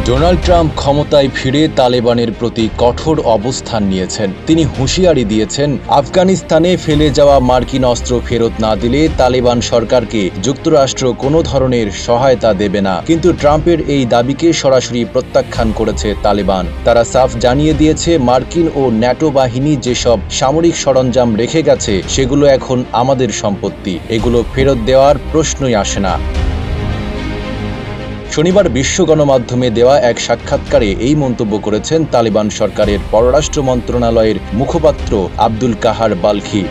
Donald Trump ক্ষমতায় ফিরে তালেবানের প্রতি কঠোর অবস্থান নিয়েছেন। তিনি হুঁশিয়ারি দিয়েছেন, আফগানিস্তানে ফেলে যাওয়া মার্কিন অস্ত্র ফেরত না দিলে তালেবান সরকারকে যুক্তরাষ্ট্র কোনো ধরনের সহায়তা দেবে না। কিন্তু ট্রাম্পের এই দাবিকে সরাসরি প্রত্যাখ্যান করেছে তালেবান। তারা সাফ জানিয়ে দিয়েছে, মার্কিন ও ন্যাটো বাহিনী যেসব সামরিক সরঞ্জাম রেখে গেছে সেগুলো এখন আমাদের সম্পত্তি, এগুলো ফেরত দেওয়ার প্রশ্নই আসে না। শনিবার বিশ্ব গণমাধ্যমে দেওয়া এক সাক্ষাৎকারে এই মন্তব্য করেছেন তালেবান সরকারের পররাষ্ট্র মন্ত্রণালয়ের মুখপাত্র আব্দুল কাহার বালখি।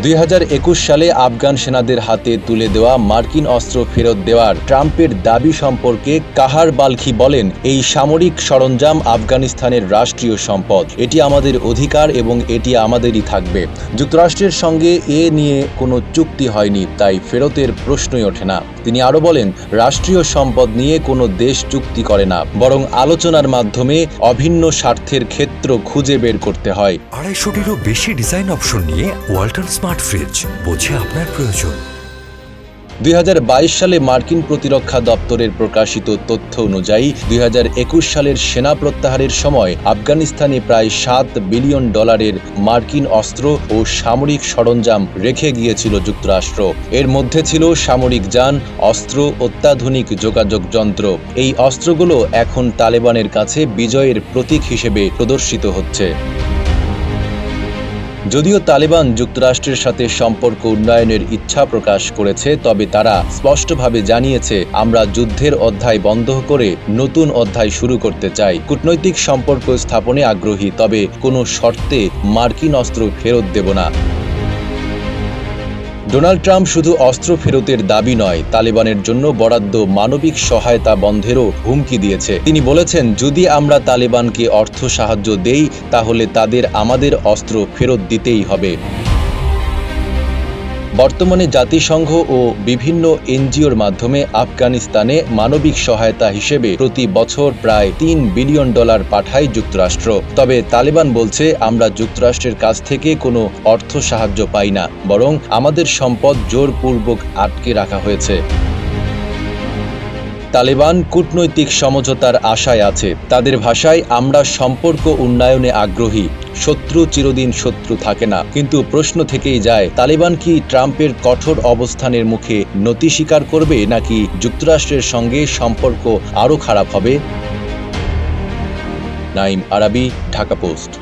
2021 সালে আফগান সেনাদের হাতে তুলে দেওয়া মার্কিন অস্ত্র ফেরত দেওয়ার ট্রাম্পের দাবি সম্পর্কে কাহার বালখি বলেন, এই সামরিক সরঞ্জাম আফগানিস্তানের রাষ্ট্রীয় সম্পদ, এটি আমাদের অধিকার এবং এটি আমাদেরই থাকবে। যুক্তরাষ্ট্রের সঙ্গে এ নিয়ে কোনো চুক্তি হয়নি, তাই ফেরতের প্রশ্নই ওঠে না। তিনি আরও বলেন, রাষ্ট্রীয় সম্পদ নিয়ে কোনো দেশ চুক্তি করে না, বরং আলোচনার মাধ্যমে অভিন্ন স্বার্থের ক্ষেত্র খুঁজে বের করতে হয়। 250-টিরও বেশি ডিজাইন অপশন নিয়ে ওয়ালটন স্মার্ট ফ্রিজ, বোঝে আপনার প্রয়োজন। 2022 সালে মার্কিন প্রতিরক্ষা দপ্তরের প্রকাশিত তথ্য অনুযায়ী 2021 সালের সেনা প্রত্যাহারের সময় আফগানিস্তানে প্রায় $7 বিলিয়ন মার্কিন অস্ত্র ও সামরিক সরঞ্জাম রেখে গিয়েছিল যুক্তরাষ্ট্র। এর মধ্যে ছিল সামরিক যান, অস্ত্র, অত্যাধুনিক যোগাযোগ যন্ত্র। এই অস্ত্রগুলো এখন তালেবানের কাছে বিজয়ের প্রতীক হিসেবে প্রদর্শিত হচ্ছে। যদিও তালেবান যুক্তরাষ্ট্রের সাথে সম্পর্ক উন্নয়নের ইচ্ছা প্রকাশ করেছে, তবে তারা স্পষ্টভাবে জানিয়েছে, আমরা যুদ্ধের অধ্যায় বন্ধ করে নতুন অধ্যায় শুরু করতে চাই। কূটনৈতিক সম্পর্ক স্থাপনে আগ্রহী, তবে কোনো শর্তে মার্কিন অস্ত্র ফেরত দেব না। ডোনাল্ড ট্রাম্প শুধু অস্ত্র ফেরতের দাবি নয়, তালেবানের জন্য বরাদ্দ মানবিক সহায়তা বন্ধেরও হুমকি দিয়েছে। তিনি বলেছেন, যদি আমরা তালেবানকে অর্থ সাহায্য দেই তাহলে তাদের আমাদের অস্ত্র ফেরত দিতেই হবে। বর্তমানে জাতিসংঘ ও বিভিন্ন এনজিওর মাধ্যমে আফগানিস্তানে মানবিক সহায়তা হিসেবে প্রতি বছর প্রায় $3 বিলিয়ন পাঠায় যুক্তরাষ্ট্র। তবে তালেবান বলছে, আমরা যুক্তরাষ্ট্রের কাছ থেকে কোনো অর্থ সাহায্য পাই না, বরং আমাদের সম্পদ জোরপূর্বক আটকে রাখা হয়েছে। তালেবান কূটনৈতিক সমঝোতার আশায় আছে। তাদের ভাষায়, আমরা সম্পর্ক উন্নয়নে আগ্রহী, শত্রু চিরদিন শত্রু থাকে না। কিন্তু প্রশ্ন থেকেই যায়, তালেবান কি ট্রাম্পের কঠোর অবস্থানের মুখে নতি স্বীকার করবে, নাকি যুক্তরাষ্ট্রের সঙ্গে সম্পর্ক আরও খারাপ হবে? নাঈম আরাবী, ঢাকা পোস্ট।